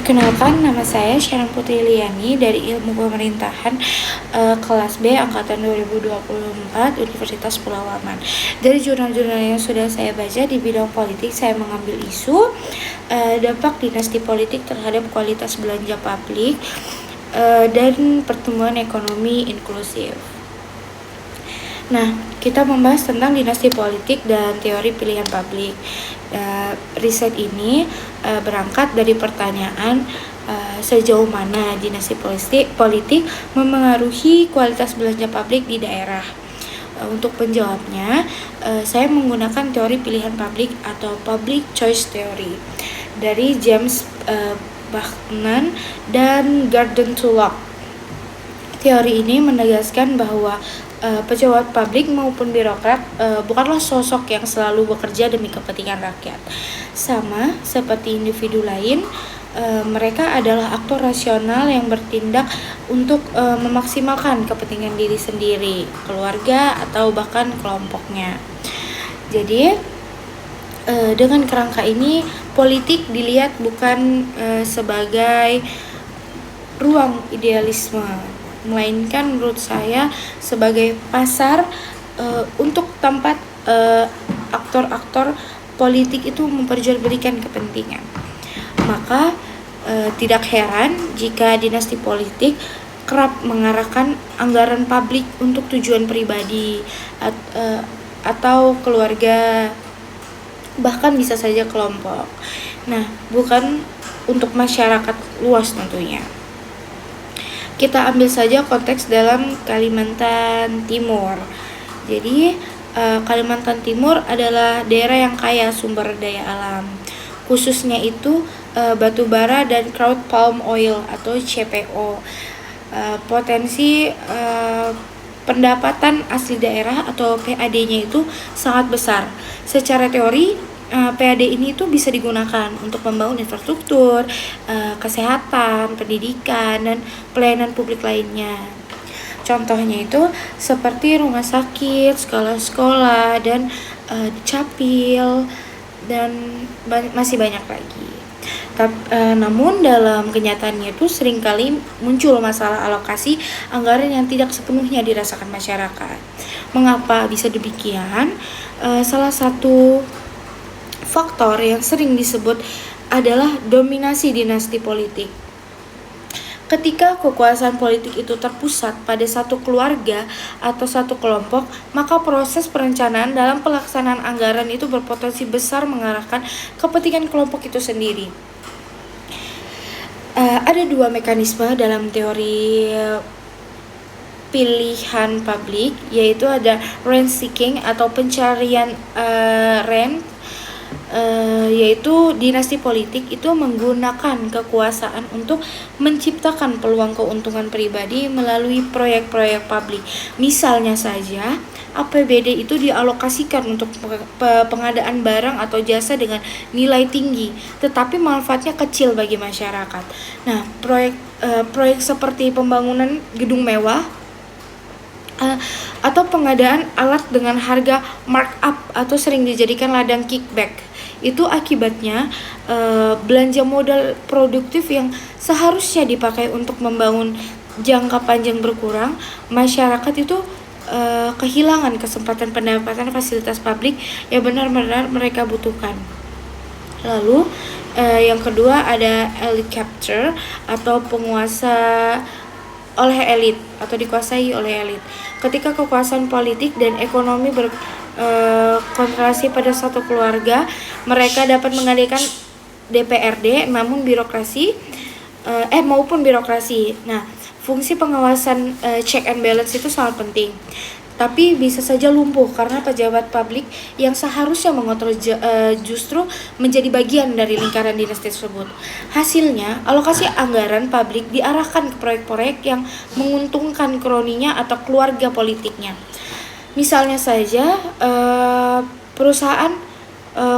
Perkenalkan, nama saya Sharon Putri Liani dari Ilmu Pemerintahan kelas B angkatan 2024 Universitas Pulau Aman. Dari jurnal-jurnal yang sudah saya baca di bidang politik, saya mengambil isu dampak dinasti politik terhadap kualitas belanja publik dan pertumbuhan ekonomi inklusif. Nah, kita membahas tentang dinasti politik dan teori pilihan publik. Riset ini berangkat dari pertanyaan sejauh mana dinasti politik memengaruhi kualitas belanja publik di daerah. Untuk penjawabnya, saya menggunakan teori pilihan publik atau public choice theory dari James Buchanan dan Gordon Tulloch. Teori ini menegaskan bahwa pejabat publik maupun birokrat bukanlah sosok yang selalu bekerja demi kepentingan rakyat. Sama seperti individu lain, mereka adalah aktor rasional yang bertindak untuk memaksimalkan kepentingan diri sendiri, keluarga, atau bahkan kelompoknya. Jadi, dengan kerangka ini, politik dilihat bukan sebagai ruang idealisme, melainkan menurut saya sebagai pasar untuk tempat aktor-aktor politik itu memperjualbelikan kepentingan. Maka tidak heran jika dinasti politik kerap mengarahkan anggaran publik untuk tujuan pribadi atau keluarga, bahkan bisa saja kelompok. Nah, bukan untuk masyarakat luas tentunya. Kita ambil saja konteks dalam Kalimantan Timur. Jadi, Kalimantan Timur adalah daerah yang kaya sumber daya alam. Khususnya itu batu bara dan crude palm oil atau CPO. Potensi pendapatan asli daerah atau PAD-nya itu sangat besar. Secara teori, PAD ini itu bisa digunakan untuk membangun infrastruktur, kesehatan, pendidikan, dan pelayanan publik lainnya. Contohnya itu seperti rumah sakit, sekolah-sekolah, dan capil, dan masih banyak lagi. Namun dalam kenyataannya itu seringkali muncul masalah alokasi anggaran yang tidak sepenuhnya dirasakan masyarakat. Mengapa bisa demikian? Salah satu faktor yang sering disebut adalah dominasi dinasti politik. Ketika kekuasaan politik itu terpusat pada satu keluarga atau satu kelompok, maka proses perencanaan dalam pelaksanaan anggaran itu berpotensi besar mengarahkan kepentingan kelompok itu sendiri. Ada dua mekanisme dalam teori pilihan publik, yaitu ada rent seeking atau pencarian rent, yaitu dinasti politik itu menggunakan kekuasaan untuk menciptakan peluang keuntungan pribadi melalui proyek-proyek publik. Misalnya saja, APBD itu dialokasikan untuk pengadaan barang atau jasa dengan nilai tinggi, tetapi manfaatnya kecil bagi masyarakat. Nah, proyek seperti pembangunan gedung mewah atau pengadaan alat dengan harga markup atau sering dijadikan ladang kickback. Itu akibatnya belanja modal produktif yang seharusnya dipakai untuk membangun jangka panjang berkurang. Masyarakat itu kehilangan kesempatan pendapatan fasilitas publik yang benar-benar mereka butuhkan. Lalu yang kedua ada elite capture atau penguasa oleh elit atau dikuasai oleh elit. Ketika kekuasaan politik dan ekonomi berkonsentrasi pada satu keluarga, mereka dapat mengadakan DPRD maupun birokrasi. Nah, fungsi pengawasan check and balance itu sangat penting, tapi bisa saja lumpuh karena pejabat publik yang seharusnya mengontrol justru menjadi bagian dari lingkaran dinasti tersebut. Hasilnya, alokasi anggaran publik diarahkan ke proyek-proyek yang menguntungkan kroninya atau keluarga politiknya. Misalnya saja perusahaan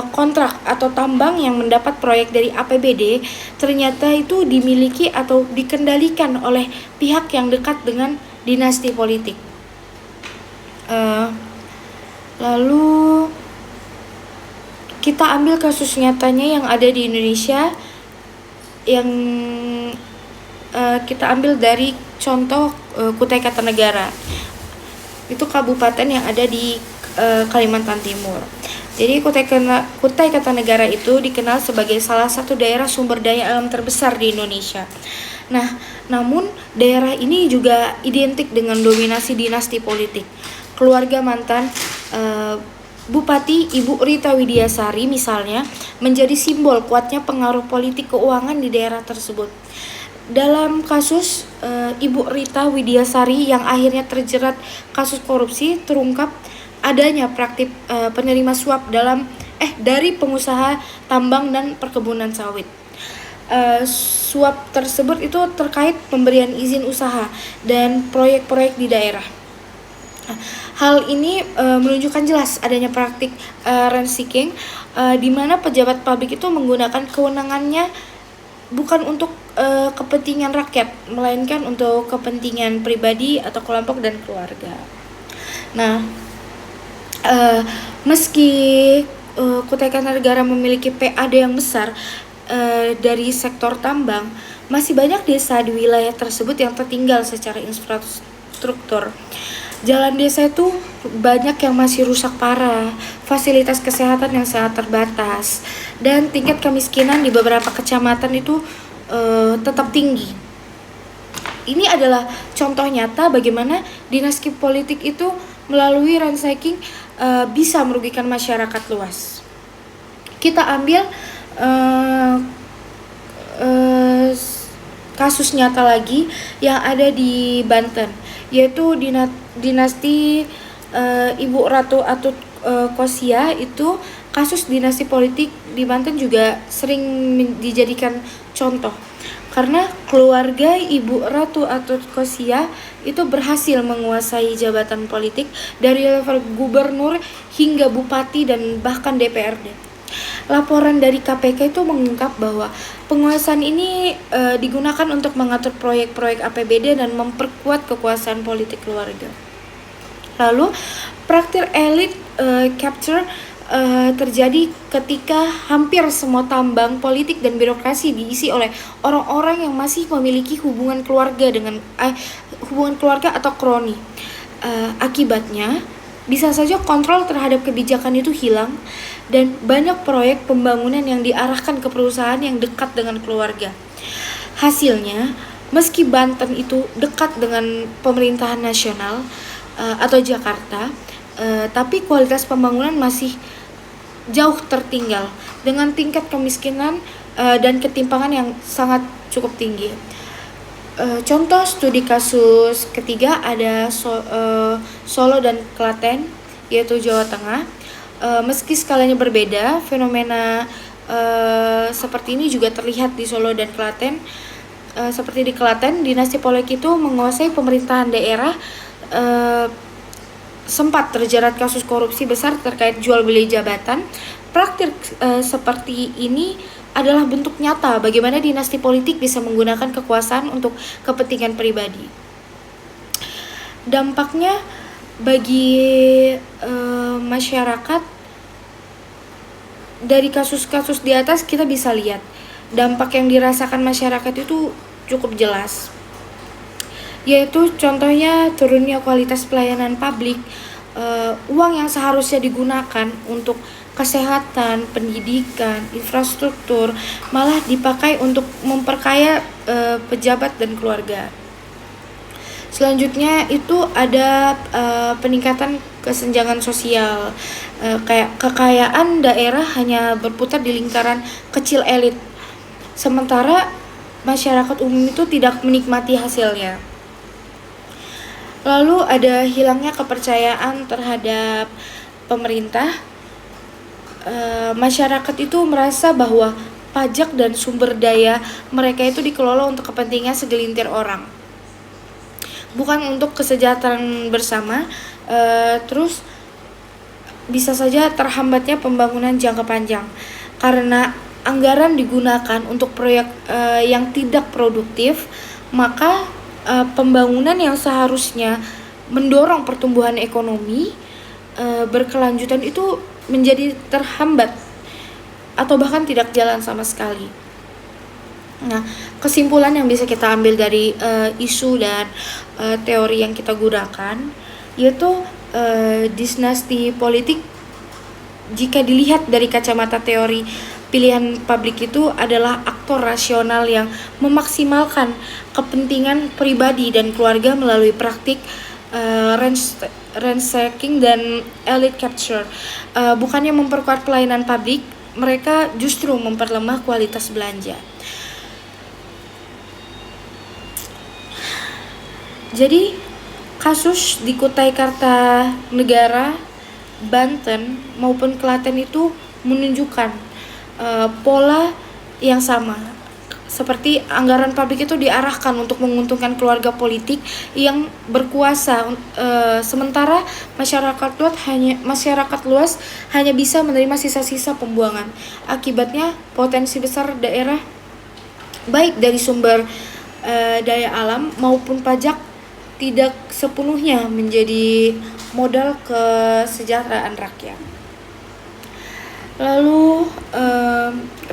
kontrak atau tambang yang mendapat proyek dari APBD ternyata itu dimiliki atau dikendalikan oleh pihak yang dekat dengan dinasti politik. Lalu kita ambil kasus nyatanya yang ada di Indonesia, yang kita ambil dari contoh Kutai Kartanegara. Itu kabupaten yang ada di Kalimantan Timur. Jadi Kutai Kartanegara itu dikenal sebagai salah satu daerah sumber daya alam terbesar di Indonesia. Nah, namun daerah ini juga identik dengan dominasi dinasti politik. Keluarga mantan Bupati Ibu Rita Widiasari misalnya menjadi simbol kuatnya pengaruh politik keuangan di daerah tersebut. Dalam kasus Ibu Rita Widiasari yang akhirnya terjerat kasus korupsi, terungkap adanya praktik penerima suap dari pengusaha tambang dan perkebunan sawit. Suap tersebut itu terkait pemberian izin usaha dan proyek-proyek di daerah. Hal ini menunjukkan jelas adanya praktik rent seeking, di mana pejabat publik itu menggunakan kewenangannya bukan untuk kepentingan rakyat, melainkan untuk kepentingan pribadi atau kelompok dan keluarga. Nah, meski Kutai Kartanegara memiliki PAD yang besar dari sektor tambang, masih banyak desa di wilayah tersebut yang tertinggal secara infrastruktur. Jalan desa itu banyak yang masih rusak parah, fasilitas kesehatan yang sangat terbatas, dan tingkat kemiskinan di beberapa kecamatan itu tetap tinggi. Ini adalah contoh nyata bagaimana dinasti politik itu melalui ransaking bisa merugikan masyarakat luas. Kita ambil kasus nyata lagi yang ada di Banten, yaitu dinasti Ibu Ratu Atut Kosia. Itu kasus dinasti politik di Banten juga sering dijadikan contoh karena keluarga Ibu Ratu Atut Kosia itu berhasil menguasai jabatan politik dari level gubernur hingga bupati dan bahkan DPRD. Laporan dari KPK itu mengungkap bahwa penguasaan ini digunakan untuk mengatur proyek-proyek APBD dan memperkuat kekuasaan politik keluarga. Lalu, praktik elite capture terjadi ketika hampir semua tambang politik dan birokrasi diisi oleh orang-orang yang masih memiliki hubungan keluarga atau kroni. Akibatnya, bisa saja kontrol terhadap kebijakan itu hilang dan banyak proyek pembangunan yang diarahkan ke perusahaan yang dekat dengan keluarga. Hasilnya, meski Banten itu dekat dengan pemerintahan nasional atau Jakarta, tapi kualitas pembangunan masih jauh tertinggal dengan tingkat kemiskinan dan ketimpangan yang sangat cukup tinggi. Contoh studi kasus ketiga ada Solo dan Klaten, yaitu Jawa Tengah. Meski skalanya berbeda, fenomena seperti ini juga terlihat di Solo dan Klaten. Seperti di Klaten, dinasti politik itu menguasai pemerintahan daerah, sempat terjerat kasus korupsi besar terkait jual beli jabatan. Praktik seperti ini adalah bentuk nyata bagaimana dinasti politik bisa menggunakan kekuasaan untuk kepentingan pribadi. Dampaknya bagi masyarakat dari kasus-kasus di atas kita bisa lihat dampak yang dirasakan masyarakat itu cukup jelas, yaitu contohnya turunnya kualitas pelayanan publik. Uang yang seharusnya digunakan untuk kesehatan, pendidikan, infrastruktur malah dipakai untuk memperkaya pejabat dan keluarga. Selanjutnya itu ada peningkatan kesenjangan sosial, kayak kekayaan daerah hanya berputar di lingkaran kecil elit, sementara masyarakat umum itu tidak menikmati hasilnya. Lalu ada hilangnya kepercayaan terhadap pemerintah. Masyarakat itu merasa bahwa pajak dan sumber daya mereka itu dikelola untuk kepentingan segelintir orang, bukan untuk kesejahteraan bersama. Terus bisa saja terhambatnya pembangunan jangka panjang karena anggaran digunakan untuk proyek yang tidak produktif, maka pembangunan yang seharusnya mendorong pertumbuhan ekonomi berkelanjutan itu menjadi terhambat atau bahkan tidak jalan sama sekali. Nah, kesimpulan yang bisa kita ambil dari isu dan teori yang kita gunakan yaitu dinasti politik jika dilihat dari kacamata teori pilihan publik itu adalah aktor rasional yang memaksimalkan kepentingan pribadi dan keluarga melalui praktik ransacking dan elite capture. Bukannya memperkuat pelayanan publik, mereka justru memperlemah kualitas belanja. Jadi kasus di Kutai Kartanegara, Banten maupun Klaten itu menunjukkan pola yang sama. Seperti anggaran publik itu diarahkan untuk menguntungkan keluarga politik yang berkuasa, sementara masyarakat luas hanya bisa menerima sisa-sisa pembuangan. Akibatnya potensi besar daerah baik dari sumber daya alam maupun pajak tidak sepenuhnya menjadi modal kesejahteraan rakyat. Lalu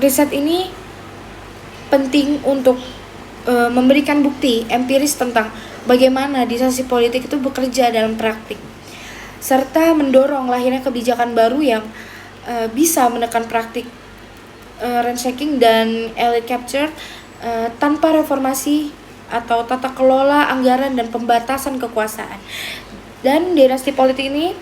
riset ini penting untuk memberikan bukti empiris tentang bagaimana dinasti politik itu bekerja dalam praktik, serta mendorong lahirnya kebijakan baru yang bisa menekan praktik ransacking dan elite capture tanpa reformasi atau tata kelola anggaran dan pembatasan kekuasaan. Dan dinasti politik ini